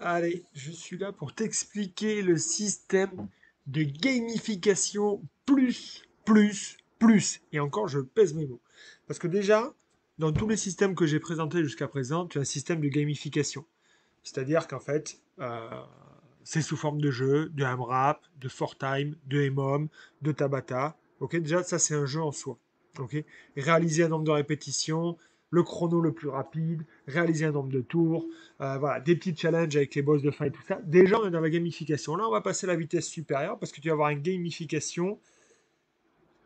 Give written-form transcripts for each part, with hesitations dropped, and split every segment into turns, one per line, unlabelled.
Allez, je suis là pour t'expliquer le système de gamification plus. Et encore, je pèse mes mots. Parce que déjà, dans tous les systèmes que j'ai présentés jusqu'à présent, tu as un système de gamification. C'est-à-dire qu'en fait, c'est sous forme de jeu, de AMRAP, de Fortime, de MMOM, de Tabata. Ok, déjà, ça, c'est un jeu en soi. Ok, réaliser un nombre de répétitions, le chrono le plus rapide, réaliser un nombre de tours, voilà, des petits challenges avec les boss de fin et tout ça. Déjà, on est dans la gamification. Là, on va passer à la vitesse supérieure parce que tu vas avoir une gamification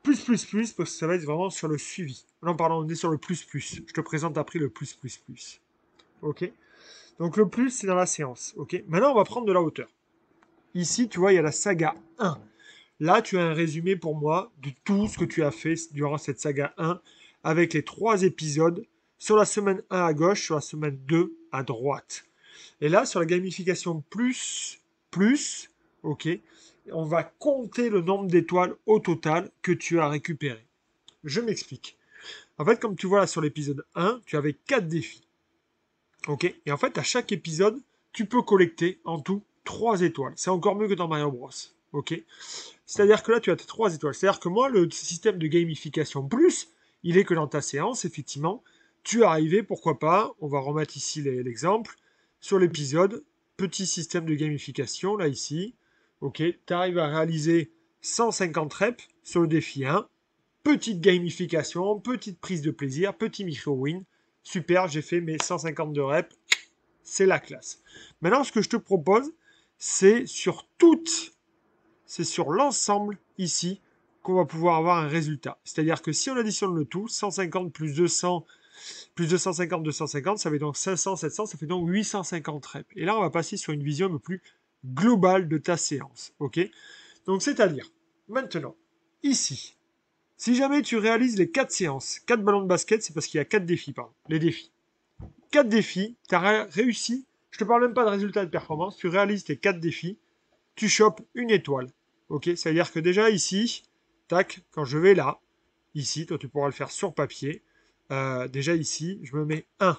parce que ça va être vraiment sur le suivi. Non, pardon, on est sur le plus. Je te présente après le plus. Ok. Donc le plus, c'est dans la séance. Ok. Maintenant, on va prendre de la hauteur. Ici, tu vois, il y a la saga 1. Là, tu as un résumé pour moi de tout ce que tu as fait durant cette saga 1 avec les 3 épisodes sur la semaine 1 à gauche, sur la semaine 2 à droite. Et là, sur la gamification plus, ok, on va compter le nombre d'étoiles au total que tu as récupéré. Je m'explique. En fait, comme tu vois là sur l'épisode 1, tu avais 4 défis. Ok. Et en fait, à chaque épisode, tu peux collecter en tout 3 étoiles. C'est encore mieux que dans Mario Bros. Ok. C'est-à-dire que là, tu as tes 3 étoiles. C'est-à-dire que moi, le système de gamification plus, il est que dans ta séance, effectivement, tu es arrivé, pourquoi pas, on va remettre ici l'exemple, sur l'épisode, petit système de gamification, là, ici. Ok. Tu arrives à réaliser 150 reps sur le défi 1. Petite gamification, petite prise de plaisir, petit micro-win. Super, j'ai fait mes 150 de reps, c'est la classe. Maintenant, ce que je te propose, c'est sur toutes, c'est sur l'ensemble ici qu'on va pouvoir avoir un résultat. C'est-à-dire que si on additionne le tout, 150 plus 200, plus 250, 250, ça fait donc 500, 700, ça fait donc 850 reps. Et là, on va passer sur une vision un peu plus globale de ta séance. Ok. Donc, c'est-à-dire, maintenant, ici, si jamais tu réalises les 4 séances, 4 ballons de basket, c'est parce qu'il y a 4 défis, pardon, les défis. 4 défis, tu as réussi, je te parle même pas de résultat de performance, tu réalises tes 4 défis, tu chopes une étoile. Ok, ça veut dire que déjà ici, tac, quand je vais là, ici, toi tu pourras le faire sur papier, déjà ici, je me mets 1.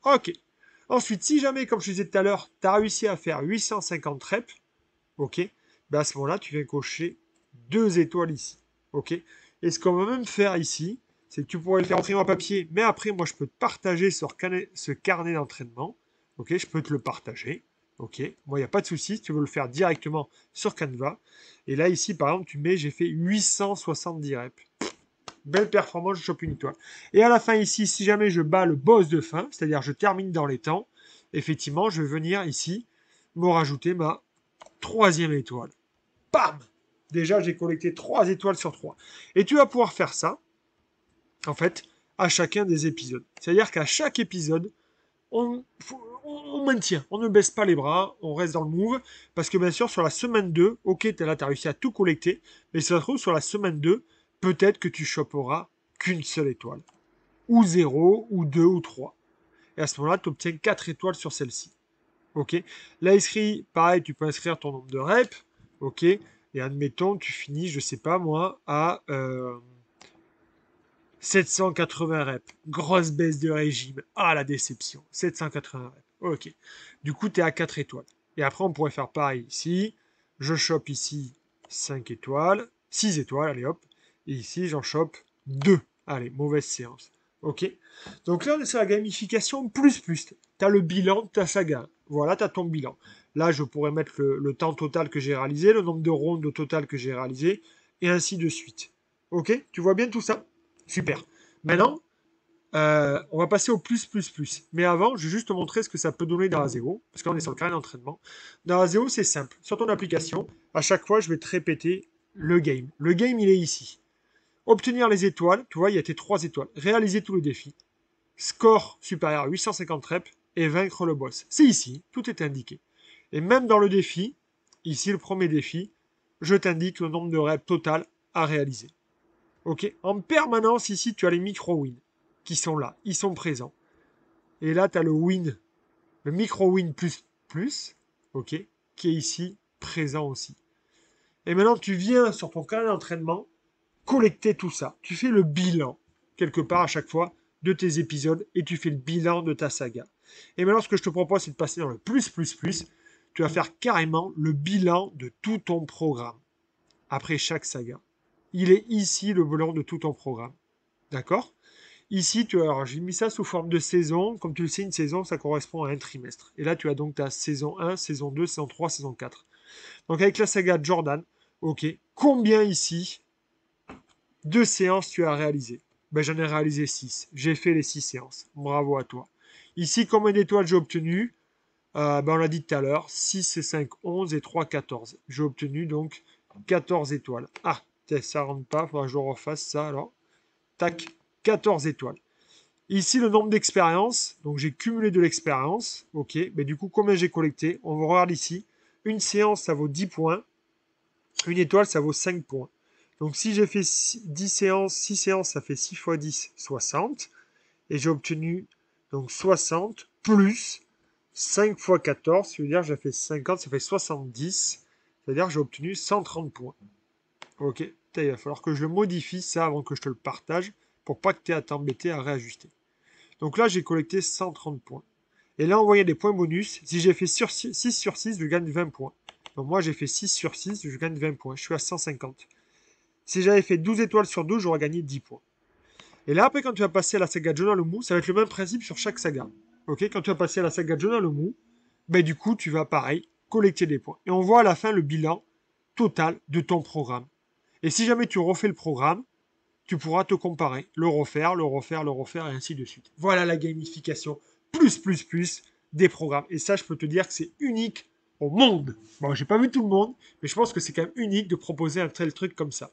Ok. Ensuite, si jamais, comme je disais tout à l'heure, tu as réussi à faire 850 reps, ok, ben à ce moment-là, tu viens cocher 2 étoiles ici. Ok. Et ce qu'on va même faire ici, c'est que tu pourrais le faire imprimer en papier, mais après, moi, je peux te partager ce carnet d'entraînement. Ok, je peux te le partager. Ok, moi, il n'y a pas de souci si tu veux le faire directement sur Canva. Et là, ici, par exemple, tu mets, j'ai fait 870 reps. Belle performance, je chope une étoile. Et à la fin, ici, si jamais je bats le boss de fin, c'est-à-dire je termine dans les temps, effectivement, je vais venir ici me rajouter ma 3e étoile. Bam! Déjà, j'ai collecté 3 étoiles sur 3. Et tu vas pouvoir faire ça, en fait, à chacun des épisodes. C'est-à-dire qu'à chaque épisode, on maintient, on ne baisse pas les bras, on reste dans le move, parce que bien sûr, sur la semaine 2, ok, t'es là, t'as réussi à tout collecter, mais si ça se trouve, sur la semaine 2, peut-être que tu choperas qu'une seule étoile. Ou 0, ou 2, ou 3. Et à ce moment-là, tu obtiens 4 étoiles sur celle-ci. Ok. Là, inscrit, pareil, tu peux inscrire ton nombre de reps. Ok. Et admettons, tu finis, je sais pas moi, à 780 reps. Grosse baisse de régime. Ah, la déception. 780 reps. Ok. Du coup, tu es à 4 étoiles. Et après, on pourrait faire pareil ici. Je chope ici 5 étoiles. 6 étoiles, allez hop. Et ici, j'en chope 2. Allez, mauvaise séance. Ok. Donc là, on est sur la gamification plus. Tu as le bilan de ta saga. Voilà, tu as ton bilan. Là, je pourrais mettre le temps total que j'ai réalisé, le nombre de rondes au total que j'ai réalisé, et ainsi de suite. Ok. Tu vois bien tout ça? Super. Maintenant, on va passer au plus. Mais avant, je vais juste te montrer ce que ça peut donner dans la zéro, parce qu'on est sur le carré d'entraînement. Dans la zéro, c'est simple. Sur ton application, à chaque fois, je vais te répéter le game. Le game, il est ici. Obtenir les étoiles, tu vois, il y a tes 3 étoiles. Réaliser tout le défi. Score supérieur à 850 reps et vaincre le boss. C'est ici, tout est indiqué. Et même dans le défi, ici, le premier défi, je t'indique le nombre de reps total à réaliser. Ok. En permanence, ici, tu as les micro-wins qui sont là. Ils sont présents. Et là, tu as le win, le micro-win plus, ok, qui est ici présent aussi. Et maintenant, tu viens sur ton canal d'entraînement collecter tout ça. Tu fais le bilan, quelque part à chaque fois, de tes épisodes et tu fais le bilan de ta saga. Et maintenant, ce que je te propose, c'est de passer dans le plus. Tu vas faire carrément le bilan de tout ton programme après chaque saga. Il est ici le bilan de tout ton programme. D'accord? Ici, alors j'ai mis ça sous forme de saison. Comme tu le sais, une saison, ça correspond à un trimestre. Et là, tu as donc ta saison 1, saison 2, saison 3, saison 4. Donc avec la saga Jordan, ok, combien ici de séances tu as réalisées? Ben, j'en ai réalisé 6. J'ai fait les 6 séances. Bravo à toi. Ici, combien d'étoiles j'ai obtenu? Ben, on l'a dit tout à l'heure, 6 et 5, 11 et 3, 14. J'ai obtenu donc 14 étoiles. Ah, ça rentre pas, il faudra que je refasse ça alors. Tac, 14 étoiles. Ici, le nombre d'expériences. Donc, j'ai cumulé de l'expérience. Ok, mais du coup, combien j'ai collecté? On va regarder ici. Une séance, ça vaut 10 points. Une étoile, ça vaut 5 points. Donc, si j'ai fait 10 séances, 6 séances, ça fait 6 fois 10, 60. Et j'ai obtenu donc 60 plus 5 fois 14, c'est-à-dire que j'ai fait 50, ça fait 70. C'est-à-dire que j'ai obtenu 130 points. Ok, il va falloir que je modifie ça avant que je te le partage pour pas que tu aies à t'embêter à réajuster. Donc là, j'ai collecté 130 points. Et là, on voyait des points bonus. Si j'ai fait 6 sur 6, je gagne 20 points. Donc moi, j'ai fait 6 sur 6, je gagne 20 points. Je suis à 150. Si j'avais fait 12 étoiles sur 12, j'aurais gagné 10 points. Et là, après, quand tu vas passer à la saga Jonah le Mou, ça va être le même principe sur chaque saga. Ok, quand tu vas passer à la saga Jonah le Mou, ben du coup, tu vas pareil, collecter des points. Et on voit à la fin le bilan total de ton programme. Et si jamais tu refais le programme, tu pourras te comparer, le refaire, et ainsi de suite. Voilà la gamification des programmes. Et ça, je peux te dire que c'est unique au monde. Bon, j'ai pas vu tout le monde, mais je pense que c'est quand même unique de proposer un tel truc comme ça.